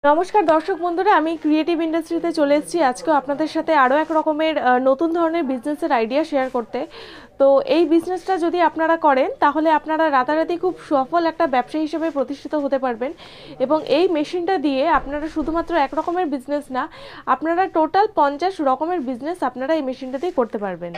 নমস্কার দর্শক বন্ধুরা, আমি ক্রিয়েটিভ ইন্ডাস্ট্রিতে চলে এসেছি আজকে আপনাদের সাথে আরও এক রকমের নতুন ধরনের বিজনেসের আইডিয়া শেয়ার করতে। তো এই বিজনেসটা যদি আপনারা করেন তাহলে আপনারা রাতারাতি খুব সফল একটা ব্যবসা হিসেবে প্রতিষ্ঠিত হতে পারবেন। এবং এই মেশিনটা দিয়ে আপনারা শুধুমাত্র এক রকমের বিজনেস না, আপনারা টোটাল 50 রকমের বিজনেস আপনারা এই মেশিনটা দিয়ে করতে পারবেন।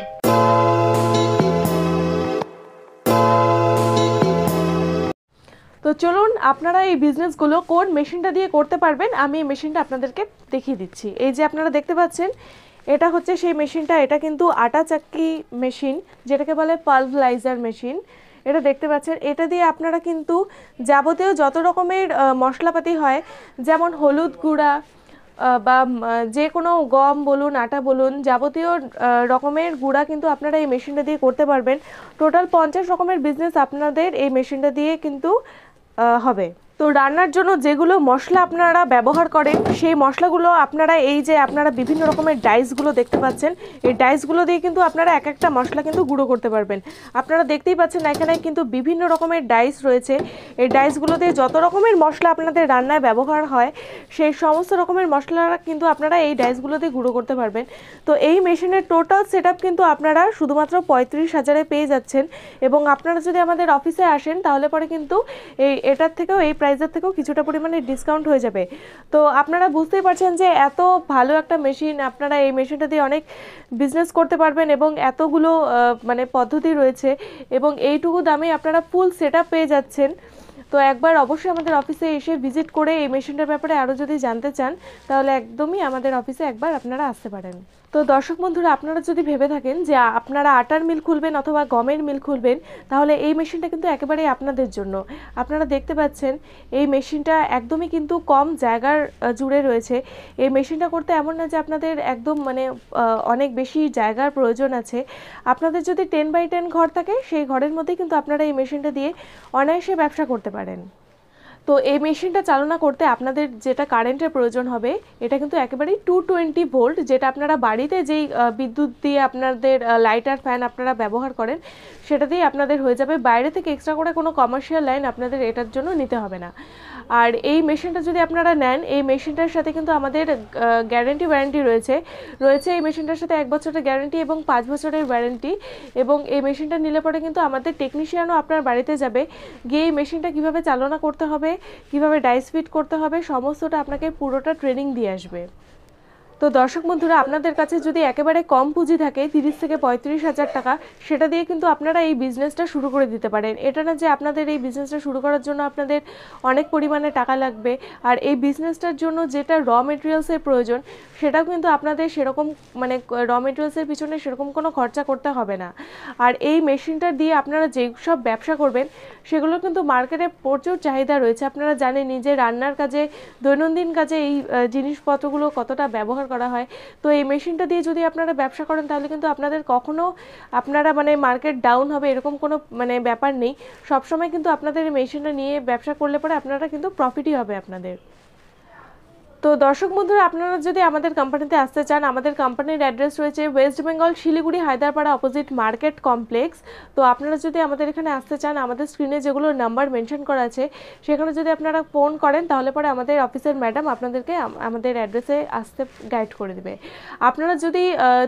তো চলুন আপনারা এই বিজনেসগুলো কোন মেশিনটা দিয়ে করতে পারবেন আমি এই মেশিনটা আপনাদেরকে দেখিয়ে দিচ্ছি। এই যে আপনারা দেখতে পাচ্ছেন, এটা হচ্ছে সেই মেশিনটা। এটা কিন্তু আটা চাক্কি মেশিন, যেটাকে বলে পালভারাইজার মেশিন। এটা দেখতে পাচ্ছেন, এটা দিয়ে আপনারা কিন্তু যাবতীয় যত রকমের মশলাপাতি হয়, যেমন হলুদ গুঁড়া বা যে কোনো গম বলুন, আটা বলুন, যাবতীয় রকমের গুঁড়া কিন্তু আপনারা এই মেশিনটা দিয়ে করতে পারবেন। টোটাল 50 রকমের বিজনেস আপনাদের এই মেশিনটা দিয়ে কিন্তু হবে। তো রান্নার জন্য যেগুলো মশলা আপনারা ব্যবহার করেন সেই মশলাগুলো আপনারা এই যে আপনারা বিভিন্ন রকমের ডাইসগুলো দেখতে পাচ্ছেন, এই ডাইসগুলো দিয়ে কিন্তু আপনারা এক একটা মশলা কিন্তু গুঁড়ো করতে পারবেন। আপনারা দেখতেই পাচ্ছেন এখানে কিন্তু বিভিন্ন রকমের ডাইস রয়েছে। এই ডাইসগুলো দিয়ে যত রকমের মশলা আপনাদের রান্নায় ব্যবহার হয় সেই সমস্ত রকমের মশলা কিন্তু আপনারা এই ডাইসগুলো দিয়ে গুঁড়ো করতে পারবেন। তো এই মেশিনের টোটাল সেটআপ কিন্তু আপনারা শুধুমাত্র 35,000-এ পেয়ে যাচ্ছেন। এবং আপনারা যদি আমাদের অফিসে আসেন তাহলে পরে কিন্তু এটার থেকেও এই প্রাইসের থেকেও কিছুটা পরিমাণে ডিসকাউন্ট হয়ে যাবে। তো আপনারা বুঝতেই পারছেন যে এত ভালো একটা মেশিন, আপনারা এই মেশিনটা দিয়ে অনেক বিজনেস করতে পারবেন এবং এতগুলো মানে পদ্ধতি রয়েছে এবং এইটুকু দামে আপনারা ফুল সেটআপ পেয়ে যাচ্ছেন। তো একবার অবশ্যই আমাদের অফিসে এসে ভিজিট করে এই মেশিনটার ব্যাপারে আরও যদি জানতে চান তাহলে একদমই আমাদের অফিসে একবার আপনারা আসতে পারেন। তো দর্শক বন্ধুরা, আপনারা যদি ভেবে থাকেন যে আপনারা আটার মিল খুলবেন অথবা গমের মিল খুলবেন তাহলে এই মেশিনটা কিন্তু একেবারেই আপনাদের জন্য। আপনারা দেখতে পাচ্ছেন এই মেশিনটা একদমই কিন্তু কম জায়গার জুড়ে রয়েছে। এই মেশিনটা করতে এমন না যে আপনাদের একদম মানে অনেক বেশি জায়গার প্রয়োজন আছে। আপনাদের যদি 10x10 ঘর থাকে সেই ঘরের মধ্যেই কিন্তু আপনারা এই মেশিনটা দিয়ে অনায়াসে ব্যবসা করতে পারেন। তো এই মেশিনটা চালনা করতে আপনাদের যেটা কারেন্টের প্রয়োজন হবে এটা কিন্তু একেবারেই 220 ভোল্ট, যেটা আপনারা বাড়িতে যেই বিদ্যুৎ দিয়ে আপনাদের লাইটার ফ্যান আপনারা ব্যবহার করেন সেটা দিয়ে আপনাদের হয়ে যাবে। বাইরে থেকে এক্সট্রা করে কোনো কমার্শিয়াল লাইন আপনাদের এটার জন্য নিতে হবে না। আর এই মেশিনটা যদি আপনারা নেন, এই মেশিনটার সাথে কিন্তু আমাদের গ্যারেন্টি ওয়ারেন্টি রয়েছে এই মেশিনটার সাথে 1 বছরের গ্যারেন্টি এবং 5 বছরের ওয়ারেন্টি। এবং এই মেশিনটা নিলে পরে কিন্তু আমাদের টেকনিশিয়ানও আপনার বাড়িতে যাবে, গিয়ে এই মেশিনটা কীভাবে চালনা করতে হবে, কিভাবে ডাইস ফিট করতে হবে সমস্তটা আপনাকে পুরোটা ট্রেনিং দিয়ে আসবে। তো দর্শক বন্ধুরা, আপনাদের কাছে যদি একেবারে কম পুঁজি থাকে 30 থেকে 35,000 টাকা, সেটা দিয়ে কিন্তু আপনারা এই বিজনেসটা শুরু করে দিতে পারেন। এটা না যে আপনাদের এই বিজনেসটা শুরু করার জন্য আপনাদের অনেক পরিমাণে টাকা লাগবে, আর এই বিজনেসটার জন্য যেটা র মেটেরিয়ালসের প্রয়োজন সেটাও কিন্তু আপনাদের সেরকম মানে র মেটেরিয়ালসের পিছনে সেরকম কোনো খরচা করতে হবে না। আর এই মেশিনটা দিয়ে আপনারা যেই সব ব্যবসা করবেন সেগুলো কিন্তু মার্কেটে প্রচুর চাহিদা রয়েছে। আপনারা জানেন নিজে রান্নার কাজে, দৈনন্দিন কাজে এই জিনিসপত্রগুলো কতটা ব্যবহার করা হয়। তো এই মেশিনটা দিয়ে যদি আপনারা ব্যবসা করেন তাহলে কিন্তু আপনাদের কখনো আপনারা মানে মার্কেট ডাউন হবে এরকম কোনো মানে ব্যাপার নেই। সবসময় কিন্তু আপনাদের এই মেশিনটা নিয়ে ব্যবসা করলে পরে আপনারা কিন্তু প্রফিটই হবে আপনাদের। তো দর্শক বন্ধুরা, আপনারা যদি আমাদের কোম্পানিতে আসতে চান, আমাদের কোম্পানির অ্যাড্রেস রয়েছে West Bengal Siliguri Haidarpara opposite market complex. তো আপনারা যদি আমাদের এখানে আসতে চান, আমাদের স্ক্রিনে যেগুলো নাম্বার মেনশন করা আছে সেখানে যদি আপনারা ফোন করেন তাহলে পরে আমাদের অফিসের ম্যাডাম আপনাদেরকে আমাদের অ্যাড্রেসে আসতে গাইড করে দেবে। আপনারা যদি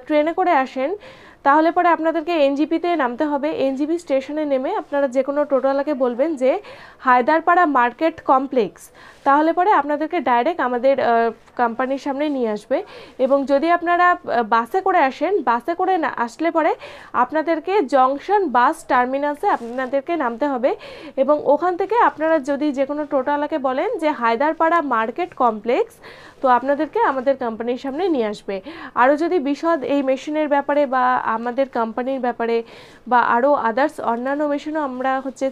ট্রেনে করে আসেন তাহলে পরে আপনাদেরকে এনজিপিতে নামতে হবে। এনজিপি স্টেশনে নেমে আপনারা যে কোনো টোটোওয়ালাকে বলবেন যে হায়দ্রাপাড়া মার্কেট কমপ্লেক্স, তাহলে পরে আপনাদেরকে ডাইরেক্ট আমাদের কোম্পানির সামনে নিয়ে আসবে। এবং যদি আপনারা বাসে করে আসেন, বাসে করে না আসলে পরে আপনাদেরকে জংশন বাস টার্মিনাসে আপনাদেরকে নামতে হবে এবং ওখান থেকে আপনারা যদি যে কোনো টোটোওয়ালাকে বলেন যে হায়দ্রাপাড়া মার্কেট কমপ্লেক্স, তো আপনাদেরকে আমাদের কোম্পানির সামনে নিয়ে আসবে। আরও যদি বিশদ এই মেশিনের ব্যাপারে বা আমাদের কোম্পানির ব্যাপারে বা আরও আদার্স অন্যান্য মেশিনও আমরা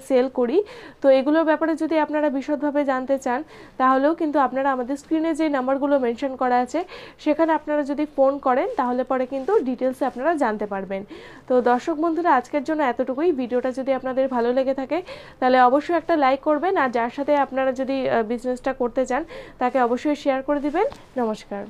সেল করি, তো এগুলোর ব্যাপারে যদি আপনারা বিশদভাবে জানতে চান তাহলেও কিন্তু আপনারা আমাদের স্ক্রিনে যে নাম্বারগুলো মেনশন করা আছে সেখানে আপনারা যদি ফোন করেন তাহলে পরে কিন্তু ডিটেলসে আপনারা জানতে পারবেন। তো দর্শক বন্ধুরা, আজকের জন্য এতটুকুই। ভিডিওটা যদি আপনাদের ভালো লেগে থাকে তাহলে অবশ্যই একটা লাইক করবেন, আর যার সাথে আপনারা যদি বিজনেসটা করতে চান তাকে অবশ্যই শেয়ার করে দিবেন। নমস্কার।